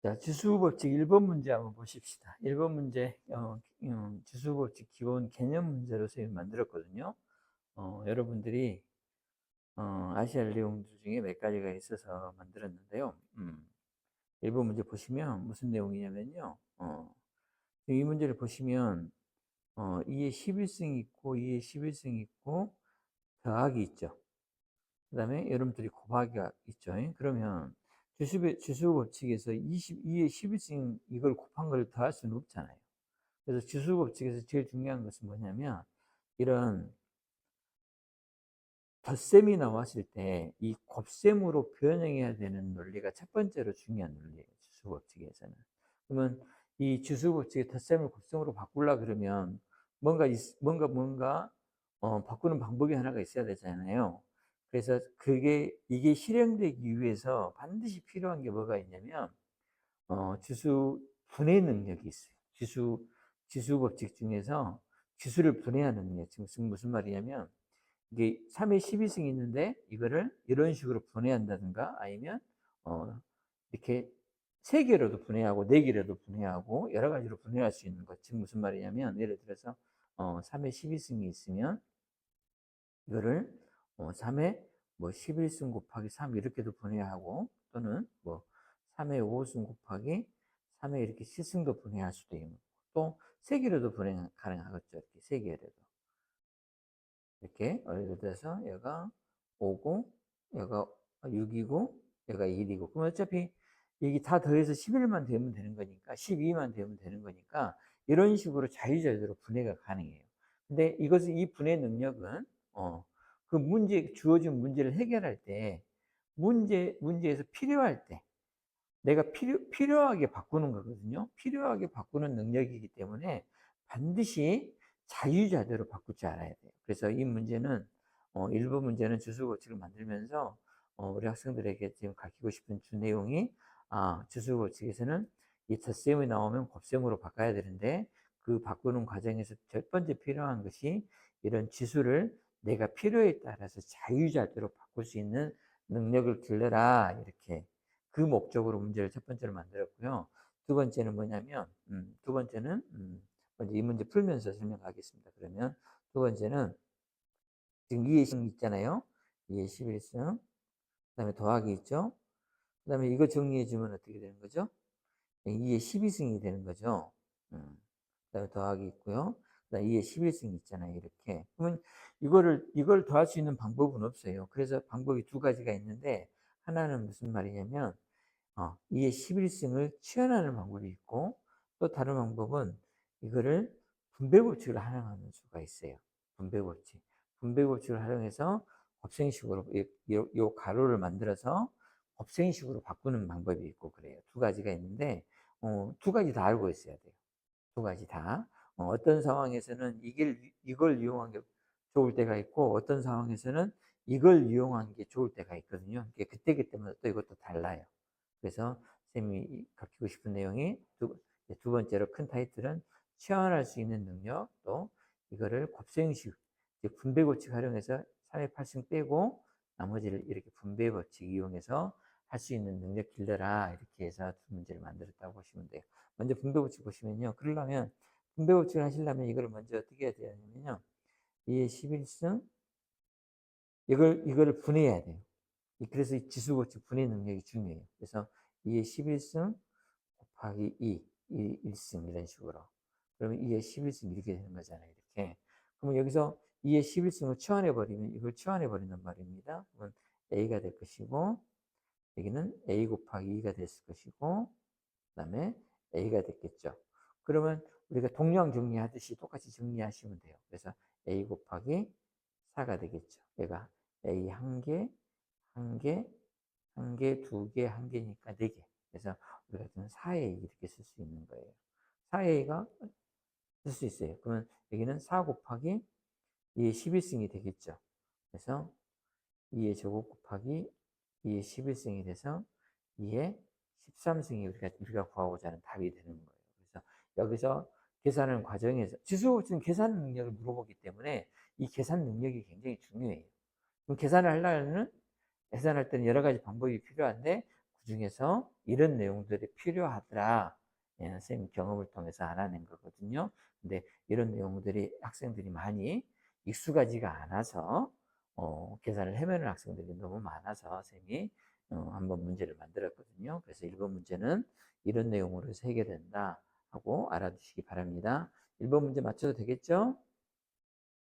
자, 지수법칙 1번 문제 한번 보십시다. 1번 문제, 지수법칙 기본 개념 문제로 선생님이 만들었거든요. 여러분들이 아셔야 할 내용들 중에 몇 가지가 있어서 만들었는데요. 1번 문제 보시면 무슨 내용이냐면요. 이 문제를 보시면 2의 11승이 있고 2의 11승이 있고 더하기 있죠. 그 다음에 여러분들이 곱하기가 있죠. 그러면 지수 법칙에서 22의 11승 이걸 곱한 걸 더할 수는 없잖아요. 그래서 지수 법칙에서 제일 중요한 것은 뭐냐면 이런 덧셈이 나왔을 때 이 곱셈으로 변형해야 되는 논리가 첫 번째로 중요한 논리예요. 지수 법칙에서는. 그러면 이 지수 법칙의 덧셈을 곱셈으로 바꾸려 그러면 뭔가 바꾸는 방법이 하나가 있어야 되잖아요. 그래서 이게 실행되기 위해서 반드시 필요한 게 뭐가 있냐면 지수 분해 능력이 있어요. 지수 법칙 중에서 지수를 분해하는 능력. 지금 무슨 말이냐면 이게 3의 12승이 있는데 이거를 이런 식으로 분해한다든가 아니면 이렇게 3개로도 분해하고 4개로도 분해하고 여러 가지로 분해할 수 있는 것. 지금 무슨 말이냐면 예를 들어서 3의 12승이 있으면 이거를 3의 뭐 11승 곱하기 3 이렇게도 분해하고 또는 뭐 3의 5승 곱하기 3의 이렇게 10승도 분해할 수도 있고 또 3개로도 분해 가능하겠죠. 이렇게 3개로도. 이렇게 예를 들어서 얘가 5고 얘가 6이고 얘가 1이고 그럼 어차피 여기 다 더해서 11만 되면 되는 거니까 12만 되면 되는 거니까 이런 식으로 자유자재로 분해가 가능해요. 근데 이 분해 능력은 그 주어진 문제를 해결할 때 문제에서 필요할 때 내가 필요하게 바꾸는 거거든요. 필요하게 바꾸는 능력이기 때문에 반드시 자유자재로 바꿀 줄 알아야 돼요. 그래서 이 문제는, 1번 문제는 주수법칙을 만들면서, 우리 학생들에게 지금 가르치고 싶은 주 내용이, 주수법칙에서는 이 덧셈이 나오면 곱셈으로 바꿔야 되는데, 그 바꾸는 과정에서 첫 번째 필요한 것이 이런 지수를 내가 필요에 따라서 자유자재로 바꿀 수 있는 능력을 길러라. 이렇게. 그 목적으로 문제를 첫 번째로 만들었고요. 두 번째는 뭐냐면, 먼저 이 문제 풀면서 설명하겠습니다. 그러면 두 번째는 지금 2의 10 있잖아요. 2의 11승. 그 다음에 더하기 있죠. 그 다음에 이거 정리해주면 어떻게 되는 거죠? 2의 12승이 되는 거죠. 그 다음에 더하기 있고요. 그 다음에 2의 11승이 있잖아요. 이렇게. 그러면 이걸 더할 수 있는 방법은 없어요. 그래서 방법이 두 가지가 있는데, 하나는 무슨 말이냐면, 2의 11승을 치환하는 방법이 있고 또 다른 방법은 이거를 분배법칙을 활용하는 수가 있어요. 분배법칙. 분배법칙을 활용해서 곱셈식으로 이 가로를 만들어서 곱셈식으로 바꾸는 방법이 있고 그래요. 두 가지가 있는데 두 가지 다 알고 있어야 돼요. 두 가지 다. 어떤 상황에서는 이걸 이용한 게 좋을 때가 있고 어떤 상황에서는 이걸 이용한 게 좋을 때가 있거든요. 그때그때마다 또 이것도 달라요. 그래서 쌤이 가르치고 싶은 내용이 두 번째로 큰 타이틀은 치환할 수 있는 능력, 또 이거를 곱셈식, 분배법칙 활용해서 3의 8승 빼고 나머지를 이렇게 분배법칙 이용해서 할 수 있는 능력 길러라 이렇게 해서 두 문제를 만들었다고 보시면 돼요. 먼저 분배법칙 보시면요. 그러려면 분배법칙을 하시려면 이걸 먼저 어떻게 해야 되냐면요. 2의 11승 이거를 분해해야 돼요. 그래서 이 지수법칙 분해 능력이 중요해요. 그래서 2의 11승 곱하기 2, 1승 이런 식으로. 그러면 2의 11승 이렇게 되는 거잖아요. 이렇게. 그러면 여기서 2의 11승을 치환해버리면 이걸 치환해버린단 말입니다. 그러면 A가 될 것이고 여기는 A 곱하기 2가 됐을 것이고 그 다음에 A가 됐겠죠. 그러면 우리가 동량 정리하듯이 똑같이 정리하시면 돼요. 그래서 A 곱하기 4가 되겠죠. 얘가 A 한 개, 한 개, 한 개, 두 개, 한 개니까 네 개. 그래서 우리가 4A 이렇게 쓸 수 있는 거예요. 4A가 쓸 수 있어요. 그러면 여기는 4 곱하기 2의 11승이 되겠죠. 그래서 2의 제곱 곱하기 2의 11승이 돼서 2의 13승이 우리가 구하고자 하는 답이 되는 거예요. 그래서 여기서 계산하는 과정에서 지수는 계산 능력을 물어보기 때문에 이 계산 능력이 굉장히 중요해요. 그럼 계산할 때는 여러 가지 방법이 필요한데 그중에서 이런 내용들이 필요하더라. 예, 선생님 경험을 통해서 알아낸 거거든요. 근데 이런 내용들이 학생들이 많이 익숙하지가 않아서 계산을 헤매는 학생들이 너무 많아서 선생님이 한번 문제를 만들었거든요. 그래서 1번 문제는 이런 내용으로 해서 해결된다 하고 알아두시기 바랍니다. 1번 문제 맞춰도 되겠죠?